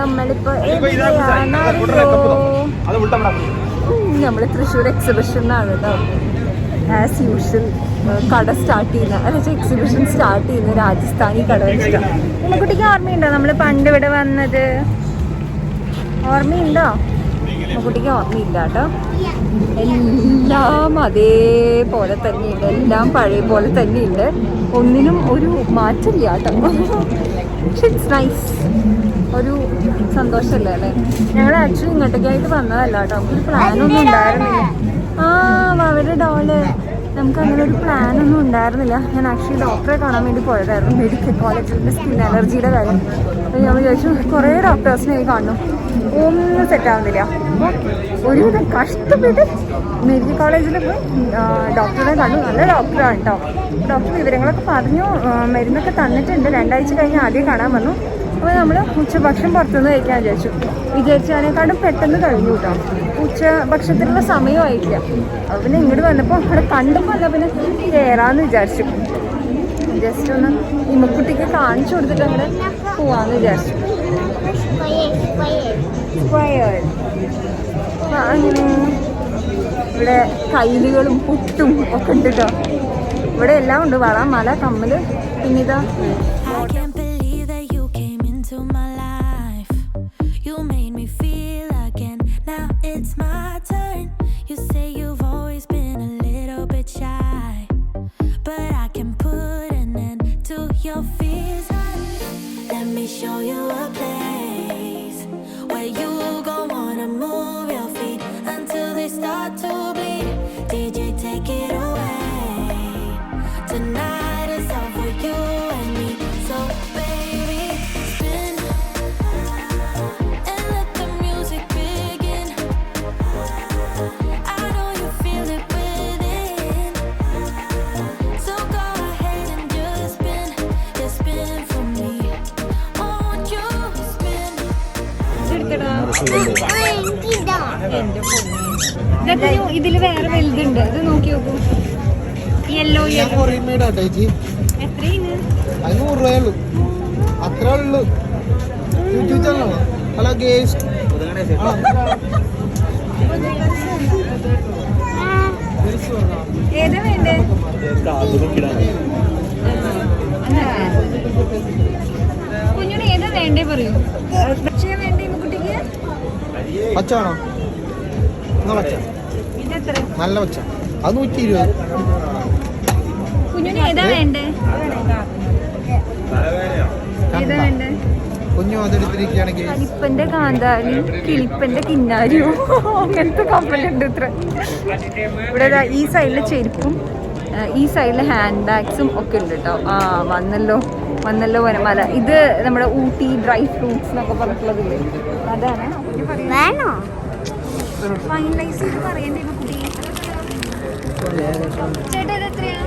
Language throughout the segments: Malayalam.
നമ്മളിപ്പോ നമ്മള് തൃശ്ശൂർ എക്സിബിഷനാണ് കേട്ടോ. ആസ് യൂഷ്വൽ കട സ്റ്റാർട്ട് ചെയ്യുന്ന അതായത് എക്സിബിഷൻ സ്റ്റാർട്ട് ചെയ്യുന്ന രാജസ്ഥാനി കട വെച്ചിട്ടാണ്. ഉമ്മക്കുട്ടിക്ക് ഓർമ്മയുണ്ടോ നമ്മൾ പണ്ട് ഇവിടെ വന്നത്? ഓർമ്മയുണ്ടോ? ഉമ്മക്കുട്ടിക്ക് ഓർമ്മയില്ല കേട്ടോ. എല്ലാം അതേപോലെ തന്നെയുണ്ട്, എല്ലാം പഴയ പോലെ തന്നെയുണ്ട്, ഒന്നിനും ഒരു മാറ്റമില്ല കേട്ടോ. പക്ഷെ ഇറ്റ്സ് നൈസ്, ഒരു സന്തോഷമല്ലേ അല്ലേ? ഞങ്ങൾ ആക്ച്വലി ഇങ്ങോട്ടേക്കായിട്ട് വന്നതല്ല കേട്ടോ, നമുക്കൊരു പ്ലാനൊന്നും ഉണ്ടായിരുന്നില്ല. അവരുടെ ഡോള് നമുക്ക് അങ്ങനെ ഒരു പ്ലാനൊന്നും ഉണ്ടായിരുന്നില്ല. ഞാൻ ആക്ച്വലി ഡോക്ടറെ കാണാൻ വേണ്ടി പോയതായിരുന്നു, മെഡിക്കൽ കോളേജിൻ്റെ സ്കിൻ അലർജിയുടെ കാര്യം. അപ്പോൾ ഞാൻ വിചാരിച്ചു കുറേ ഡോക്ടേഴ്സിനെ കാണുന്നു, ഒന്നും സെറ്റാവുന്നില്ല. അപ്പോൾ ഒരുവിധം കഷ്ടപ്പെട്ട് മെഡിക്കൽ കോളേജിൽ പോയി ഡോക്ടറെ കണ്ടു. നല്ല ഡോക്ടറാണ് കേട്ടോ. ഡോക്ടർ വിവരങ്ങളൊക്കെ പറഞ്ഞു, മരുന്നൊക്കെ തന്നിട്ടുണ്ട്. 2 ആഴ്ച കഴിഞ്ഞ് ആദ്യം കാണാൻ വന്നു. അപ്പോൾ നമ്മൾ ഉച്ചഭക്ഷണം പുറത്തുനിന്ന് കഴിക്കാൻ വിചാരിച്ചതിനെക്കാളും പെട്ടെന്ന് കഴിഞ്ഞു കേട്ടോ. ഉച്ചഭക്ഷണത്തിനുള്ള സമയമായിട്ടില്ല. അപ്പോൾ പിന്നെ ഇങ്ങോട്ട് വന്നപ്പോൾ അവിടെ കണ്ടപ്പോൾ അല്ല പിന്നെ കയറാമെന്ന് വിചാരിച്ചു. ജസ്റ്റ് ഒന്ന് ഇമ്മക്കുട്ടിക്ക് കാണിച്ചു കൊടുത്തിട്ട് അങ്ങനെ പോവാമെന്ന് വിചാരിച്ചു. അങ്ങനെ ഇവിടെ കയ്യിലുകളും പുട്ടും ഒക്കെ ഉണ്ട് കേട്ടോ. ഇവിടെ എല്ലാം ഉണ്ട്, വള, മല, കമ്മല്, പിന്നിതാ ഇതില് വേറെ വലുതുണ്ട്, ഇത് നോക്കി നോക്കൂ. യെല്ലോ ഏതാ വേണ്ടേ? കുഞ്ഞിന് ഏതാ വേണ്ടേ പറയൂ. വേണ്ടേ കുട്ടിക്ക്? പച്ചാണോ? നല്ല പച്ച, അത് 120. കുഞ്ഞിന് ഏതാ വേണ്ടേ? ഏതാ വേണ്ടേ? കുഞ്ഞു അതെടുത്തിരിക്കുകയാണെങ്കിൽ കളിപ്പന്റെ കാന്താരിയും കിളിപ്പന്റെ കിന്നാരിയും അങ്ങനത്തെ കപ്പലുണ്ട് ഇത്ര. ഇവിടെ ഈ സൈഡിലെ ചെരുപ്പും ഈ സൈഡിലെ ഹാൻഡ് ബാഗ്സും ഒക്കെ ഉണ്ട് കേട്ടോ. വന്നല്ലോ വനമാല. ഇത് നമ്മുടെ ഊട്ടി ഡ്രൈ ഫ്രൂട്ട്സ് എന്നൊക്കെ പറഞ്ഞിട്ടുള്ളതില്ലേ, അതാണ്. ഫൈനലൈസ് ചെയ്ത് പറയണ്ടേ കുട്ടി? ചേട്ടാ ഇത് എത്രയാ?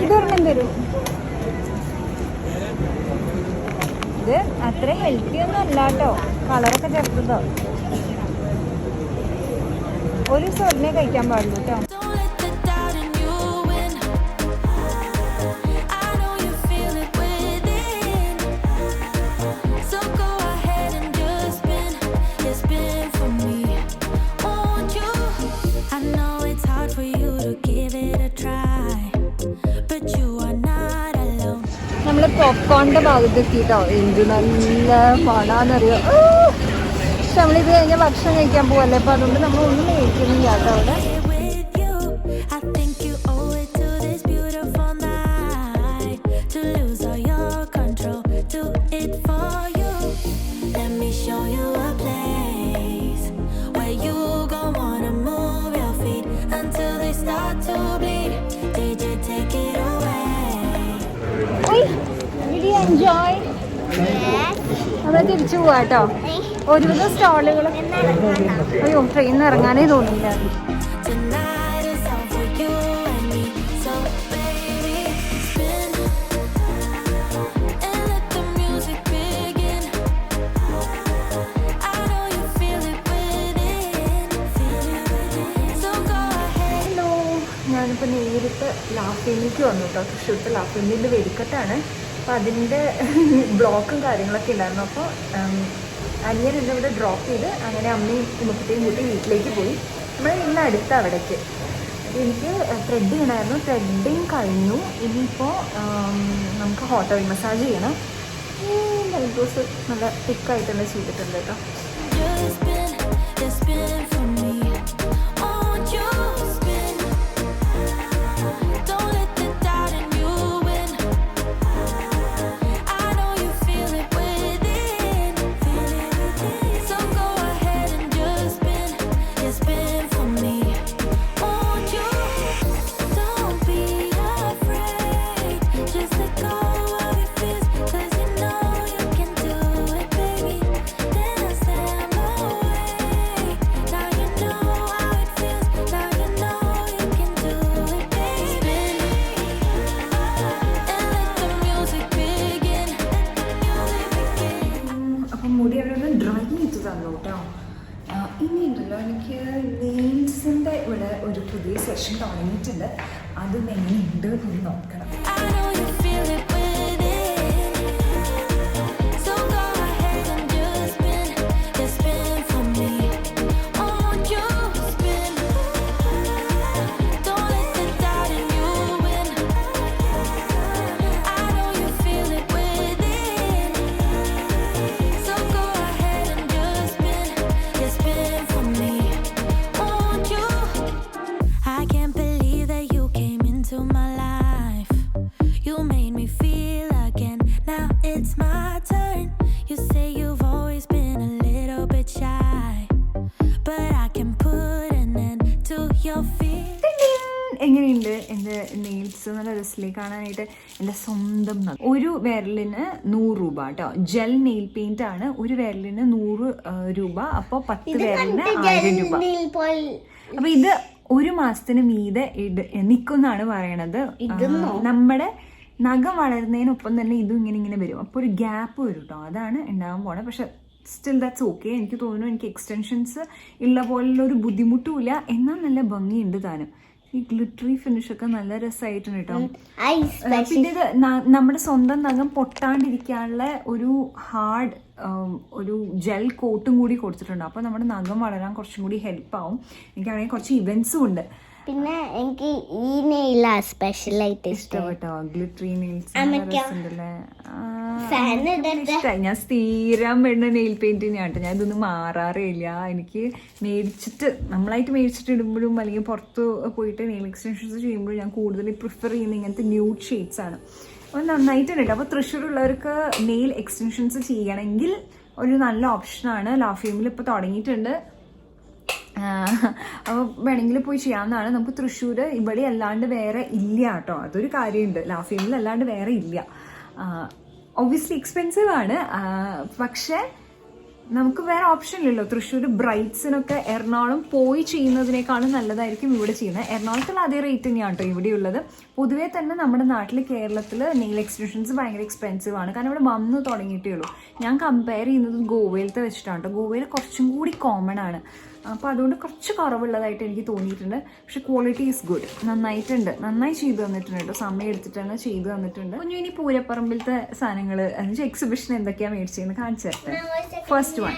ഇതൊരെണ്ണം തരും. ഇത് അത്ര ഹെൽത്തി ഒന്നും അല്ല കേട്ടോ, കളറൊക്കെ ചേർത്തതോ. ഒരു സോഡിനെ കഴിക്കാൻ പാടുള്ളൂ കേട്ടോ. നമ്മള് പോപ്കോണിന്റെ ഭാഗത്ത് എത്തിയിട്ടോ. എന്ത് നല്ല മണാന്നറിയോ. പക്ഷെ നമ്മളിത് കഴിഞ്ഞാൽ ഭക്ഷണം കഴിക്കാൻ പോവല്ലേ, അപ്പൊ അതുകൊണ്ട് നമ്മൾ ഒന്നും കഴിക്കുന്നില്ല കേട്ടോ അവിടെ. എൻജോയ്. നമ്മളെ തിരിച്ചു പോവാ കേട്ടോ. ഒരുവിധം സ്റ്റാളുകൾ. അയ്യോ, ട്രെയിനിൽ നിന്ന് ഇറങ്ങാനേ തോന്നില്ല. ഞാനിപ്പോൾ നേരിട്ട് ലാഫേമിക്ക് വന്നു കേട്ടോ. തൃശ്ശൂരത്തെ ലാഫേമിൻ്റെ വെടിക്കെട്ടാണ്. അപ്പോൾ അതിൻ്റെ ബ്ലോക്കും കാര്യങ്ങളൊക്കെ ഉണ്ടായിരുന്നു. അപ്പോൾ അനിയൻ എന്നെ ഇവിടെ ഡ്രോപ്പ് ചെയ്ത് അങ്ങനെ അമ്മയും കുടുംബത്തെയും കൂട്ടി വീട്ടിലേക്ക് പോയി. നമ്മൾ ഇന്ന് അടുത്ത അവിടേക്ക് എനിക്ക് ത്രെഡ് ചെയ്യണമായിരുന്നു. ത്രെഡിങ് കഴിഞ്ഞു. ഇനിയിപ്പോൾ നമുക്ക് ഹോട്ട് ഓയിൽ മസാജ് ചെയ്യണം. ഐബ്രോസ് നല്ല തിക്കായിട്ട് തന്നെ ചെയ്തിട്ടുണ്ട് കേട്ടോ. മുടി അവിടെ ഡ്രൈ ചെയ്ത് തന്നു കേട്ടോ. ഇനി ഉണ്ടല്ലോ എനിക്ക് നെയിൽസിൻ്റെ ഇവിടെ ഒരു പുതിയ സെഷൻ തുടങ്ങിയിട്ടുണ്ട്. അത് എങ്ങനെയുണ്ട് എന്ന് നോക്കണം. എങ്ങനെയുണ്ട് എൻ്റെ നെയിൽസ്? നല്ല രസത്തിലേക്ക് കാണാനായിട്ട്. എൻ്റെ സ്വന്തം ഒരു വിരലിന് 100 രൂപ കേട്ടോ. ജെൽ നെയിൽ പെയിന്റ് ആണ്. ഒരു വിരലിന് 100 രൂപ. അപ്പോൾ 10 വിരലിന് 1000 രൂപ. അപ്പൊ ഇത് ഒരു മാസത്തിന് മീതെ നിൽക്കുന്നാണ് പറയണത്. നമ്മുടെ നഖം വളരുന്നതിനൊപ്പം തന്നെ ഇതും ഇങ്ങനെ വരും. അപ്പോൾ ഒരു ഗ്യാപ്പ് വരും കേട്ടോ. അതാണ് ഉണ്ടാകാൻ പോണേ. പക്ഷെ സ്റ്റിൽ ദാറ്റ്സ് ഓക്കെ. എനിക്ക് തോന്നുന്നു എനിക്ക് എക്സ്റ്റൻഷൻസ് ഉള്ള പോലുള്ള ഒരു ബുദ്ധിമുട്ടുമില്ല. എന്നാൽ നല്ല ഭംഗിയുണ്ട് താനും. ഈ ഗ്ലിറ്ററി ഫിനിഷ് ഒക്കെ നല്ല രസമായിട്ടുണ്ട് കേട്ടോ. പിന്നെ ഇത് നമ്മുടെ സ്വന്തം നഖം പൊട്ടാണ്ടിരിക്കാനുള്ള ഒരു ഹാർഡ് ഒരു ജെൽ കോട്ടും കൂടി കൊടുത്തിട്ടുണ്ട്. അപ്പോൾ നമ്മുടെ നഖം വളരാൻ കുറച്ചും കൂടി ഹെൽപ്പ് ആവും. എനിക്കാണെങ്കിൽ കുറച്ച് ഇവന്റ്സും ഉണ്ട്. പിന്നെ എനിക്ക് ഈ നെയിലാ സ്പെഷ്യലായിട്ട് ഇഷ്ടപ്പെട്ടോ? ഗ്ലിറ്ററി നെയിൽസ് ഞാൻ സ്ഥിരം വേണ്ട നെയിൽ പെയിന്റ് തന്നെയാണ്. ഞാൻ ഇതൊന്നും മാറാറേ ഇല്ല. എനിക്ക് നമ്മളായിട്ട് മേടിച്ചിട്ട് ഇടുമ്പോഴും അല്ലെങ്കിൽ പുറത്ത് പോയിട്ട് നെയിൽ എക്സ്റ്റൻഷൻസ് ചെയ്യുമ്പോഴും ഞാൻ കൂടുതൽ പ്രിഫർ ചെയ്യുന്ന ഇങ്ങനത്തെ ന്യൂഡ് ഷെയ്ഡ്സ് ആണ്. അപ്പോൾ നന്നായിട്ടുണ്ട് കേട്ടോ. അപ്പോൾ തൃശ്ശൂരുള്ളവർക്ക് നെയിൽ എക്സ്റ്റൻഷൻസ് ചെയ്യണമെങ്കിൽ ഒരു നല്ല ഓപ്ഷനാണ്. ലാഫിയമിൽ ഇപ്പോൾ തുടങ്ങിയിട്ടുണ്ട്. അപ്പോൾ വേണമെങ്കിൽ പോയി ചെയ്യാവുന്നതാണ്. നമുക്ക് തൃശ്ശൂർ ഇവിടെ അല്ലാണ്ട് വേറെ ഇല്ല കേട്ടോ. അതൊരു കാര്യമുണ്ട്. ലാഫിയമിൽ അല്ലാണ്ട് വേറെ ഇല്ല. ഒബ്വിയസ്ലി എക്സ്പെൻസീവ് ആണ്. പക്ഷേ നമുക്ക് വേറെ ഓപ്ഷൻ ഇല്ലല്ലോ. തൃശ്ശൂർ ബ്രൈറ്റ്സിനൊക്കെ എറണാകുളം പോയി ചെയ്യുന്നതിനേക്കാളും നല്ലതായിരിക്കും ഇവിടെ ചെയ്യുന്നത്. എറണാകുളത്തുള്ള അതേ റേറ്റ് തന്നെയാണ് കേട്ടോ ഇവിടെയുള്ളത്. പൊതുവേ തന്നെ നമ്മുടെ നാട്ടിൽ കേരളത്തിൽ നെയിൽ എക്സ്റ്റൻഷൻസ് ഭയങ്കര എക്സ്പെൻസീവ് ആണ്. കാരണം ഇവിടെ വന്ന് തുടങ്ങിയിട്ടേ ഉള്ളൂ. ഞാൻ കമ്പയർ ചെയ്യുന്നത് ഗോവയിലത്തെ വെച്ചിട്ടാണ് കേട്ടോ. ഗോവയിൽ കുറച്ചും കൂടി കോമൺ ആണ്. അപ്പോൾ അതുകൊണ്ട് കുറച്ച് കുറവുള്ളതായിട്ട് എനിക്ക് തോന്നിയിട്ടുണ്ട്. പക്ഷെ ക്വാളിറ്റി ഈസ് ഗുഡ്. നന്നായി ചെയ്തു തന്നിട്ടുണ്ട് കേട്ടോ. സമയം എടുത്തിട്ടാണ് ചെയ്തു തന്നിട്ടുണ്ട്. കുഞ്ഞു ഇനി പൂരപ്പറമ്പിലത്തെ സാധനങ്ങൾ എക്സിബിഷൻ എന്തൊക്കെയാണ് മേടിച്ചതെന്ന് കാണിച്ചു തരട്ടെ. ഫസ്റ്റ് വൺ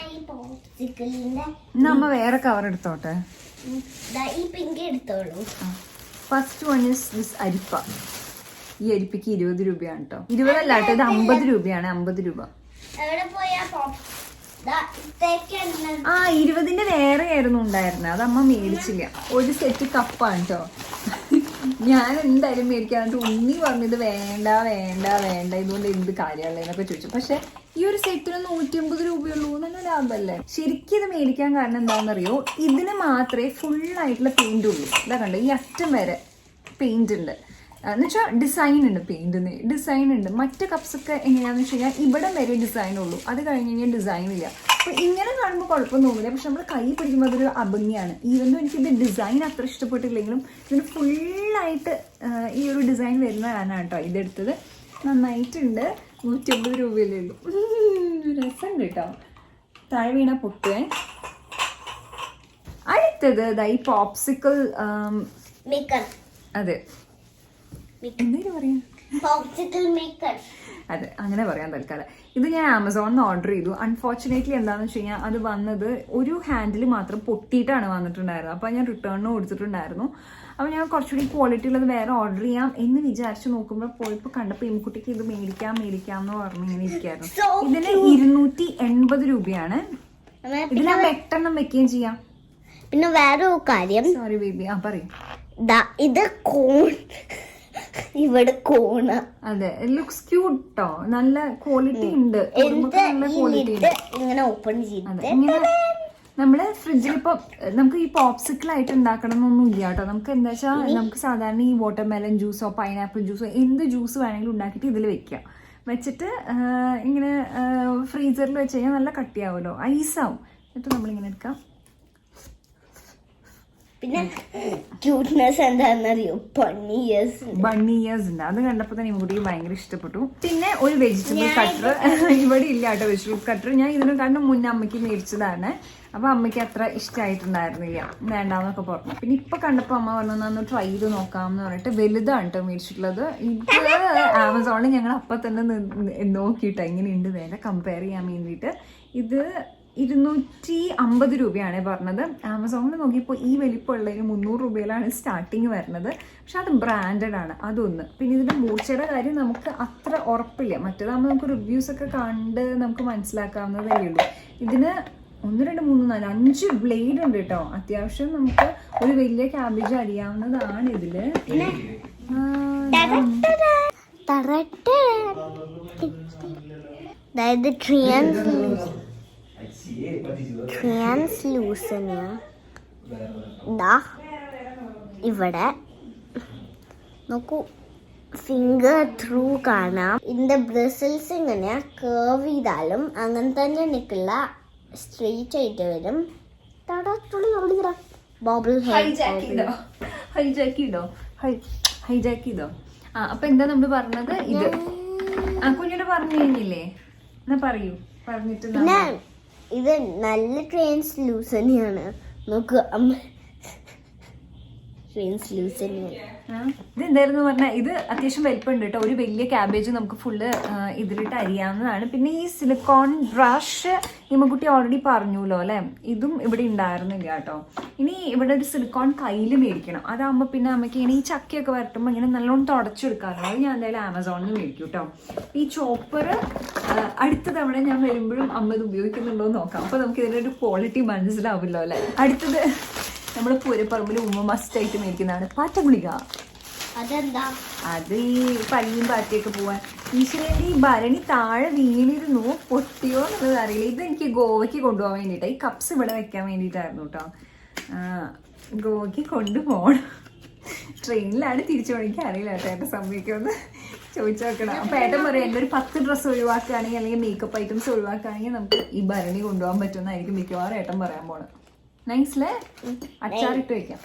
നമ്മ വേറെ കവർ എടുത്തോട്ടെ. ഫസ്റ്റ് വൺ ഇസ് ദിസ് അരിപ്പ. ഈ അരിപ്പയ്ക്ക് 20 രൂപയാണ് കേട്ടോ. 20 അല്ല കേട്ടോ, ഇത് 50 രൂപയാണ്. 50 രൂപ. 20ന്റെ വേറെ ആയിരുന്നു ഉണ്ടായിരുന്നത്. അത് അമ്മ മേടിച്ചില്ല. ഒരു സെറ്റ് കപ്പാണ് കേട്ടോ. ഞാൻ എന്തായാലും മേടിക്കാനായിട്ട് ഉണ്ണി പറഞ്ഞത് വേണ്ട ഇതുകൊണ്ട് എന്ത് കാര്യമുള്ളതെന്നൊക്കെ ചോദിച്ചു. പക്ഷെ ഈ ഒരു സെറ്റിന് 150 രൂപയുള്ളൂ. നല്ല ലാഭമല്ലേ? ശരിക്കും ഇത് മേടിക്കാൻ കാരണം എന്താണെന്നറിയോ? ഇതിന് മാത്രമേ ഫുള്ളായിട്ടുള്ള പെയിന്റ് ഉള്ളൂ. ഇതാ കണ്ടോ, ഈ അറ്റം വരെ പെയിന്റ് ഉണ്ട്. എന്നുവെച്ചാൽ ഡിസൈൻ ഉണ്ട്. പെയിന്റിന് ഡിസൈൻ ഉണ്ട്. മറ്റ് കപ്സൊക്കെ എങ്ങനെയാണെന്ന് വെച്ച് കഴിഞ്ഞാൽ ഇവിടെ വരെ ഡിസൈൻ ഉള്ളൂ. അത് കഴിഞ്ഞ് കഴിഞ്ഞാൽ ഡിസൈൻ ഇല്ല. അപ്പോൾ ഇങ്ങനെ കാണുമ്പോൾ കുഴപ്പം തോന്നില്ല. പക്ഷെ നമ്മൾ കൈ പിടിക്കുമ്പോൾ അതൊരു അഭംഗിയാണ്. ഈവൻ എനിക്കിത് ഡിസൈൻ അത്ര ഇഷ്ടപ്പെട്ടില്ലെങ്കിലും ഇതിന് ഫുള്ളായിട്ട് ഈ ഒരു ഡിസൈൻ വരുന്ന കാരണമാണ് കേട്ടോ ഇതെടുത്തത്. നന്നായിട്ടുണ്ട്. 150 രൂപയല്ലേ ഉള്ളൂ. രസമുണ്ട് കേട്ടോ. താഴെ വീണ പൊട്ടുവേ. അടുത്തത് ഈ പോപ്സിക്കിൾ. അതെ, എന്തായാലും പറയാം. അതെ, അങ്ങനെ പറയാൻ തൽക്കാലം. ഇത് ഞാൻ ആമസോണിൽ നിന്ന് ഓർഡർ ചെയ്തു. അൺഫോർച്ചുനേറ്റ്ലി എന്താണെന്ന് വെച്ച് കഴിഞ്ഞാൽ അത് വന്നത് ഒരു ഹാൻഡിൽ മാത്രം പൊട്ടിയിട്ടാണ് വന്നിട്ടുണ്ടായിരുന്നത്. അപ്പോൾ ഞാൻ റിട്ടേണിന് കൊടുത്തിട്ടുണ്ടായിരുന്നു. അപ്പോൾ ഞാൻ കുറച്ചുകൂടി ക്വാളിറ്റി ഉള്ളത് വേറെ ഓർഡർ ചെയ്യാം എന്ന് വിചാരിച്ച് നോക്കുമ്പോൾ പോയപ്പോൾ കണ്ടപ്പോൾ ഇൻകുട്ടിക്ക് ഇത് മേടിക്കാം എന്ന് പറഞ്ഞ് ഇങ്ങനെ ഇരിക്കുകയായിരുന്നു. ഇതിന് 280 രൂപയാണ്. ഇതിൽ ഞാൻ 8 വെക്കുകയും ചെയ്യാം. പിന്നെ വേറെ കാര്യം, സോറി ബേബി, പറയും. ഇത് കോൺ, ഇവിടെ കോണ. അതെ, ലുക്സ് ക്യൂട്ട് ട്ടോ, നല്ല ക്വാളിറ്റി ഉണ്ട്. ഇങ്ങനെ ഓപ്പൺ ചെയ്ത് നമ്മള് ഫ്രിഡ്ജിൽ ഇപ്പൊ നമുക്ക് ഈ പോപ്സിക്കിൾ ആയിട്ട് ഉണ്ടാക്കണം എന്നൊന്നും ഇല്ല കേട്ടോ. നമുക്ക് എന്താ വെച്ചാൽ നമുക്ക് സാധാരണ ഈ വാട്ടർമെലൺ ജ്യൂസോ പൈനാപ്പിൾ ജ്യൂസോ എന്ത് ജ്യൂസ് വേണമെങ്കിലും ഉണ്ടാക്കിയിട്ട് ഇതിൽ വെക്കാം. വെച്ചിട്ട് ഇങ്ങനെ ഫ്രീസറിൽ വെച്ച് കഴിഞ്ഞാൽ നല്ല കട്ടിയാവുമല്ലോ, ഐസാവും. എന്നിട്ട് നമ്മളിങ്ങനെ എടുക്കാം. പിന്നെ ക്യൂട്ട്നെസ് എന്താണെന്നറിയോ, ബണ്ണി ഇയേഴ്സ് ഉണ്ട്. അത് കണ്ടപ്പോൾ തന്നെ ഇങ്ങോട്ട് ഭയങ്കര ഇഷ്ടപ്പെട്ടു. പിന്നെ ഒരു വെജിറ്റബിൾ കട്ടർ ഇവിടെ ഇല്ല കേട്ടോ. വെജിറ്റബിൾ കട്ടർ ഞാൻ ഇതിനെക്കാട്ടും മുന്നേ അമ്മയ്ക്ക് മേടിച്ചതാണ്. അപ്പൊ അമ്മയ്ക്ക് അത്ര ഇഷ്ടമായിട്ടുണ്ടായിരുന്നില്ല, വേണ്ടാന്നൊക്കെ പറഞ്ഞു. പിന്നെ ഇപ്പൊ കണ്ടപ്പോ അമ്മ പറഞ്ഞു ട്രൈ ചെയ്ത് നോക്കാം എന്ന് പറഞ്ഞിട്ട് വലുതാണ് കേട്ടോ മേടിച്ചിട്ടുള്ളത്. ഇത് ആമസോണിൽ ഞങ്ങൾ അപ്പൊ തന്നെ നോക്കിയിട്ടോ എങ്ങനെയുണ്ട് വേറെ കമ്പയർ ചെയ്യാൻ വേണ്ടിയിട്ട്. ഇത് 250 രൂപയാണ് പറഞ്ഞത്. ആമസോണിൽ നോക്കിയപ്പോൾ ഈ വലിപ്പമുള്ളതിന് 300 രൂപയിലാണ് സ്റ്റാർട്ടിങ് വരുന്നത്. പക്ഷെ അത് ബ്രാൻഡഡ് ആണ്, അതൊന്ന്. പിന്നെ ഇതിന്റെ മൂർച്ചയുടെ കാര്യം നമുക്ക് അത്ര ഉറപ്പില്ല. മറ്റേതാകുമ്പോൾ നമുക്ക് റിവ്യൂസ് ഒക്കെ കണ്ട് നമുക്ക് മനസ്സിലാക്കാവുന്നതേ ഉള്ളൂ. ഇതിന് 1 2 3 4 5 ബ്ലേഡ് ഉണ്ട് കേട്ടോ. അത്യാവശ്യം നമുക്ക് ഒരു വലിയ ക്യാബേജ് അരിയാവുന്നതാണ് ഇതില്. അതായത് ട്രാൻസ്ലൂസനിയ ഇവിടെ നോക്കൂ, ഫിംഗർ ത്രൂ കാണാം. ഇതിന്റെ ബ്രിസിൽസ് ഇങ്ങനെ കേർവ് ചെയ്താലും അങ്ങനെ തന്നെ നിൽക്കില്ല, സ്ട്രെയിറ്റ് ആയിട്ട് വരും. ഹൈജാക്കിതോ. അപ്പൊ എന്താ നമ്മള് പറഞ്ഞത്? ഇത് കുഞ്ഞിട്ട് പറഞ്ഞു കഴിഞ്ഞില്ലേ? എന്നാ പറയൂ, പറഞ്ഞിട്ട്. പിന്നെ ഇത് നല്ല ട്രാൻസ്ലൂസനിയാണ്. നോക്ക് അമ്മ, ഇതെന്തായിരുന്നു പറഞ്ഞാൽ ഇത് അത്യാവശ്യം വലിപ്പമുണ്ട് കേട്ടോ. ഒരു വലിയ ക്യാബേജ് നമുക്ക് ഫുള്ള് ഇതിലിട്ട് അരിയാവുന്നതാണ്. പിന്നെ ഈ സിലിക്കോൺ ബ്രഷ് ഇമ്മക്കുട്ടി ഓൾറെഡി പറഞ്ഞല്ലോ അല്ലെ, ഇതും ഇവിടെ ഉണ്ടായിരുന്നില്ല കേട്ടോ. ഇനി ഇവിടെ ഒരു സിലിക്കോൺ കയ്യിൽ മേടിക്കണം. അതാകുമ്പോൾ പിന്നെ നമുക്ക് ഇങ്ങനെ ഈ ചക്കയൊക്കെ വരട്ടുമ്പോൾ ഇങ്ങനെ നല്ലോണം തുടച്ചെടുക്കാറുണ്ട്. അത് ഞാൻ എന്തായാലും ആമസോണിൽ നിന്ന് മേടിക്കും കേട്ടോ. ഈ ചോപ്പർ അടുത്ത തവണ ഞാൻ വരുമ്പോഴും അമ്മ ഇത് ഉപയോഗിക്കുന്നുണ്ടോ എന്ന് നോക്കാം. അപ്പോൾ നമുക്ക് ഇതിൻ്റെ ഒരു ക്വാളിറ്റി മനസ്സിലാവില്ലോ അല്ലെ. അടുത്തത് നമ്മൾ പൂരപ്പറമ്പിൽ മസ്റ്റ് ആയിട്ട് മേടിക്കുന്നതാണ് പാറ്റഗുളിക. അതെന്താ? അത് ഈ പല്ലിയും പാറ്റയൊക്കെ പോവാൻ. ഈശ്വരൻ്റെ ഈ ഭരണി താഴെ വീണിരുന്നു, പൊട്ടിയോ എന്നുള്ളത് അറിയില്ല. ഇത് എനിക്ക് ഗോവയ്ക്ക് കൊണ്ടുപോകാൻ വേണ്ടിയിട്ടാണ്. ഈ കപ്സ് ഇവിടെ വെക്കാൻ വേണ്ടിയിട്ടായിരുന്നു കേട്ടോ. ഗോവയ്ക്ക് കൊണ്ടുപോകണം. ട്രെയിനിലാണ് തിരിച്ചു പോകണമെങ്കിൽ അറിയില്ല കേട്ടോ. ഏട്ടൻ സംഭവിക്കുമെന്ന് ചോദിച്ചു നോക്കണം. അപ്പോൾ ഏട്ടൻ പറയും എൻ്റെ ഒരു 10 ഡ്രസ്സ് ഒഴിവാക്കുകയാണെങ്കിൽ അല്ലെങ്കിൽ മേക്കപ്പ് ഐറ്റംസ് ഒഴിവാക്കുകയാണെങ്കിൽ നമുക്ക് ഈ ഭരണി കൊണ്ടുപോകാൻ പറ്റുമെന്നായിരിക്കും മിക്കവാറും ഏട്ടൻ പറയാൻ പോണത്. നൈസ്ലേ, അച്ചാറിട്ട് വെക്കാം.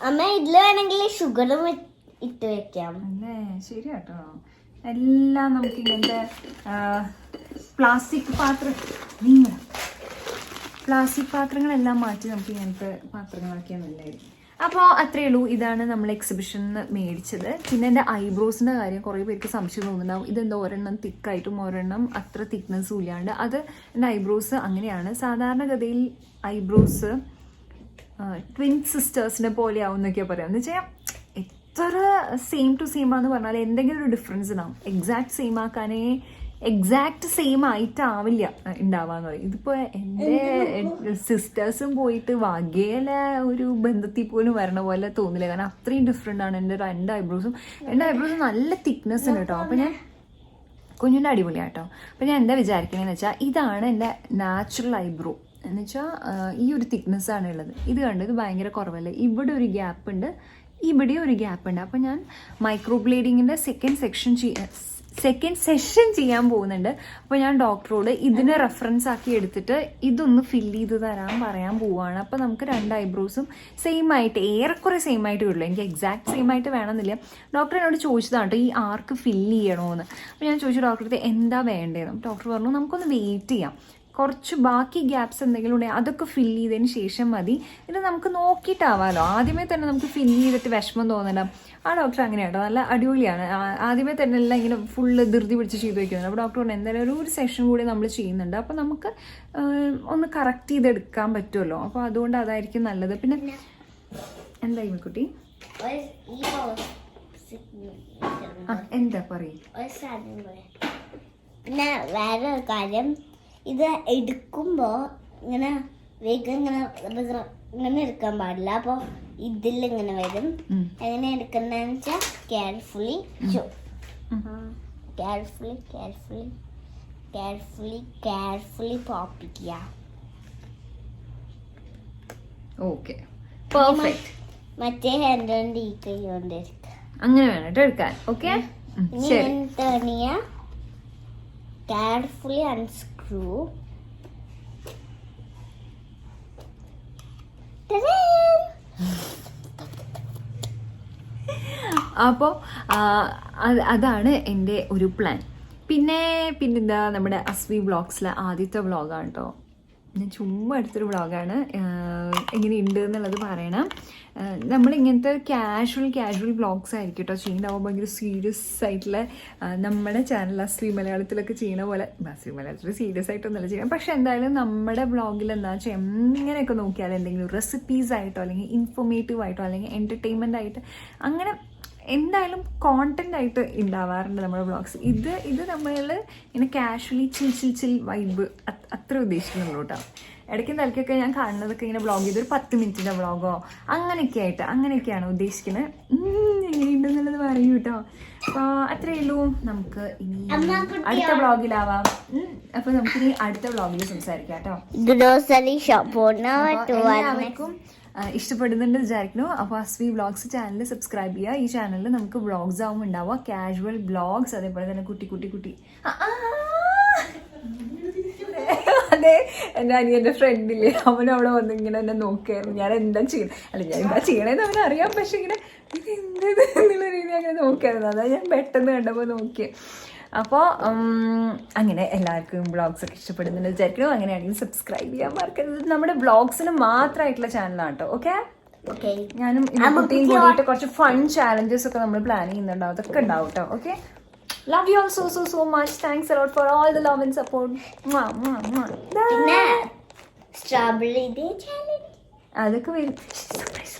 അമ്മ ഇതിൽ വേണമെങ്കിൽ ഷുഗറും ഇട്ട് വെക്കാം അല്ലേ? ശരി കേട്ടോ. എല്ലാം നമുക്ക് ഇങ്ങനത്തെ പ്ലാസ്റ്റിക് പാത്രങ്ങളെല്ലാം മാറ്റി നമുക്ക് ഇങ്ങനത്തെ പാത്രങ്ങളൊക്കെയാണ് നല്ലതായിരിക്കും. അപ്പോൾ അത്രയേ ഉള്ളൂ. ഇതാണ് നമ്മൾ എക്സിബിഷനിൽ മേടിച്ചത്. പിന്നെ എൻ്റെ ഐബ്രോസിൻ്റെ കാര്യം കുറേ പേർക്ക് സംശയം തോന്നുന്നുണ്ടാവും. ഇതെന്താ ഒരെണ്ണം തിക്കായിട്ടും ഒരെണ്ണം അത്ര തിക്നെസ്സും ഇല്ലാണ്ട്. അത് എൻ്റെ ഐബ്രോസ് അങ്ങനെയാണ്. സാധാരണഗതിയിൽ ഐബ്രോസ് ട്വിൻ സിസ്റ്റേഴ്സിനെ പോലെ ആവും എന്നൊക്കെയാണ് പറയാം. എന്ന് വെച്ചാൽ എത്ര സെയിം ടു സെയിം ആണെന്ന് പറഞ്ഞാൽ എന്തെങ്കിലും ഒരു ഡിഫറൻസ് ഉണ്ടാവും. എക്സാക്ട് സെയിം ആയിട്ടാവില്ല ഉണ്ടാവാന്ന് പറയും. ഇതിപ്പോൾ എൻ്റെ സിസ്റ്റേഴ്സും പോയിട്ട് വകയില ഒരു ബന്ധത്തിൽ പോലും വരണ പോലെ തോന്നില്ല. കാരണം അത്രയും ഡിഫറെൻ്റ് ആണ് എൻ്റെ 2 ഐബ്രോസും. എൻ്റെ ഐബ്രോസ് നല്ല തിക്നെസ് ഉണ്ട് കേട്ടോ. അപ്പോൾ ഞാൻ കുഞ്ഞിൻ്റെ അടിപൊളിയാട്ടോ. അപ്പോൾ ഞാൻ എന്താ വിചാരിക്കുന്നതെന്ന് വെച്ചാൽ ഇതാണ് എൻ്റെ നാച്ചുറൽ ഐബ്രോ എന്ന് വെച്ചാൽ ഈ ഒരു തിക്നെസ്സാണ് ഉള്ളത്. ഇത് കണ്ട് ഇത് ഭയങ്കര കുറവല്ലേ. ഇവിടെ ഒരു ഗ്യാപ്പ് ഉണ്ട്, ഇവിടെ ഒരു ഗ്യാപ്പ് ഉണ്ട്. അപ്പോൾ ഞാൻ മൈക്രോ ബ്ലേഡിങ്ങിൻ്റെ സെക്കൻഡ് സെഷൻ ചെയ്യാൻ പോകുന്നുണ്ട്. അപ്പോൾ ഞാൻ ഡോക്ടറോട് ഇതിനെ റെഫറൻസ് ആക്കി എടുത്തിട്ട് ഇതൊന്ന് ഫില്ല് ചെയ്ത് തരാൻ പറയാൻ പോവുകയാണ്. അപ്പോൾ നമുക്ക് 2 ഐബ്രോസും സെയിം ആയിട്ട് ഏറെക്കുറെ സെയിം ആയിട്ട് ഉള്ളൂ. എനിക്ക് എക്സാക്ട് സെയിം ആയിട്ട് വേണമെന്നില്ല. ഡോക്ടർ എന്നോട് ചോദിച്ചതാണ് കേട്ടോ ഈ ആർക്ക് ഫില്ല് ചെയ്യണമെന്ന്. അപ്പോൾ ഞാൻ ചോദിച്ചു ഡോക്ടറെ എന്താ വേണ്ടതെന്ന്. ഡോക്ടർ പറഞ്ഞു നമുക്കൊന്ന് വെയിറ്റ് ചെയ്യാം, കുറച്ച് ബാക്കി ഗ്യാപ്സ് എന്തെങ്കിലും ഉണ്ടെങ്കിൽ അതൊക്കെ ഫില്ല് ചെയ്തതിന് ശേഷം മതി. ഇത് നമുക്ക് നോക്കിയിട്ടാവാമല്ലോ. ആദ്യമേ തന്നെ നമുക്ക് ഫില്ല് ചെയ്തിട്ട് വിഷമം തോന്നണ്ട. ആ ഡോക്ടർ അങ്ങനെയാട്ടോ, നല്ല അടിപൊളിയാണ്. ആദ്യമേ തന്നെ എല്ലാം ഇങ്ങനെ ഫുള്ള് ധൃതി പിടിച്ച് ചെയ്ത് വയ്ക്കുന്നത്. അപ്പോൾ ഡോക്ടർ പറഞ്ഞു എന്തായാലും ഒരു സെഷൻ കൂടി നമ്മൾ ചെയ്യുന്നുണ്ട്, അപ്പോൾ നമുക്ക് ഒന്ന് കറക്റ്റ് ചെയ്തെടുക്കാൻ പറ്റുമല്ലോ, അപ്പോൾ അതുകൊണ്ട് അതായിരിക്കും നല്ലത്. പിന്നെ എന്തായി കുട്ടി? എന്താ പറയും? പിന്നെ വേറൊരു കാര്യം, ഇത് എടുക്കുമ്പോൾ ഇങ്ങനെ വേഗം ഇങ്ങനെ എടുക്കാൻ പാടില്ല. അപ്പോൾ ഇതിലിങ്ങനെ വരും. എങ്ങനെ എടുക്കുന്നതെന്ന് വെച്ചാൽ കെയർഫുള്ളി പോപ്പ് ചെയ്യാം. Okay, perfect. മറ്റേ ഹാൻഡ് കൊണ്ട് ഈ കൈ കൊണ്ട് എടുക്കാം. അങ്ങനെ വേണം കേട്ടോ എടുക്കാൻ. Okay, carefully unscrew. അപ്പോൾ അതാണ് എൻ്റെ ഒരു പ്ലാൻ. പിന്നെന്താ, നമ്മുടെ അസ്വി വ്ളോഗ്സിലെ ആദ്യത്തെ വ്ളോഗാണ് കേട്ടോ. ഞാൻ ചുമ്മാ എടുത്തൊരു വ്ളോഗാണ്. എങ്ങനെയുണ്ട് എന്നുള്ളത് പറയണം. നമ്മളിങ്ങനത്തെ കാഷ്വൽ വ്ളോഗ്സ് ആയിരിക്കും കേട്ടോ ചെയ്യുന്നുണ്ടാവുമ്പോൾ. ഭയങ്കര സീരിയസ് ആയിട്ടുള്ള നമ്മുടെ ചാനൽ അസ്വി മലയാളത്തിലൊക്കെ ചെയ്യണ പോലെ, അസ്വി മലയാളത്തിൽ സീരിയസ് ആയിട്ടൊന്നുമല്ല ചെയ്യണം. പക്ഷെ എന്തായാലും നമ്മുടെ വ്ളോഗിൽ എന്താ വെച്ചാൽ എങ്ങനെയൊക്കെ നോക്കിയാൽ എന്തെങ്കിലും റെസിപ്പീസ് ആയിട്ടോ അല്ലെങ്കിൽ ഇൻഫോർമേറ്റീവ് ആയിട്ടോ അല്ലെങ്കിൽ എൻ്റർടൈൻമെൻ്റ് ആയിട്ട് അങ്ങനെ എന്തായാലും കോണ്ടന്റ് ആയിട്ട് ഉണ്ടാവാറുണ്ട് നമ്മുടെ വ്ളോഗ്സ്. ഇത് നമ്മൾ ഇങ്ങനെ കാഷ്വലി ചിൽ വൈബ് അത്ര ഉദ്ദേശിക്കുന്നുള്ളൂ കേട്ടോ. ഇടയ്ക്കും തലക്കൊക്കെ ഞാൻ കാണുന്നതൊക്കെ ഇങ്ങനെ വ്ളോഗ് ചെയ്ത് ഒരു 10 മിനിറ്റിൻ്റെ വ്ളോഗോ അങ്ങനെയൊക്കെയാണ് ഉദ്ദേശിക്കുന്നത്. എങ്ങനെയുണ്ടെന്നുള്ളത് പറയൂ കേട്ടോ. അപ്പോൾ അത്രയേ ഉള്ളൂ. നമുക്ക് ഇനി അടുത്ത വ്ളോഗിലാവാം. അപ്പോൾ നമുക്കിനി അടുത്ത വ്ളോഗിൽ സംസാരിക്കാം കേട്ടോ. ഗ്രോസറി ഷോപ്പ് എല്ലാവർക്കും ഇഷ്ടപ്പെടുന്നുണ്ട് വിചാരിക്കുന്നു. അപ്പോൾ അസ്വി വ്ളോഗ്സ് ചാനൽ സബ്സ്ക്രൈബ് ചെയ്യുക. ഈ ചാനലിൽ നമുക്ക് വ്ളോഗ്സ് ആവും ഉണ്ടാവുക, കാഷ്വൽ വ്ളോഗ്സ്, അതേപോലെ തന്നെ കുട്ടി അതെ, എൻ്റെ അനിയൻ്റെ ഫ്രണ്ടില്ലേ, അവനവിടെ വന്ന് ഇങ്ങനെ എന്നെ നോക്കിയായിരുന്നു. ഞാൻ എന്താ ചെയ്യണേന്ന് അവനെ അറിയാം, പക്ഷെ ഇങ്ങനെ ഇത് എന്തത് എന്നുള്ള രീതി അങ്ങനെ നോക്കിയായിരുന്നു. അതാണ് ഞാൻ പെട്ടെന്ന് കണ്ടപ്പോൾ നോക്കിയത്. അപ്പോൾ അങ്ങനെ എല്ലാവർക്കും വ്ളോഗ്സ് ഒക്കെ ഇഷ്ടപ്പെടുന്നുണ്ട് വിചാരിക്കുന്നു. അങ്ങനെയാണെങ്കിൽ സബ്സ്ക്രൈബ് ചെയ്യാൻ മറക്കരുത്. നമ്മുടെ വ്ളോഗ്സിന് മാത്രമായിട്ടുള്ള ചാനലാണ് കേട്ടോ. ഓക്കെ, ഞാനും കുട്ടിയും കൂടിയിട്ട് കുറച്ച് ഫൺ ചാലഞ്ചസ് ഒക്കെ നമ്മൾ പ്ലാൻ ചെയ്യുന്നുണ്ടാവും. അതൊക്കെ ഉണ്ടാവും കേട്ടോ. Okay, love you all so much. Thanks a lot for all the love and support. പിന്നെ strawberry day challenge അതൊക്കെ വരും. സർപ്രൈസ്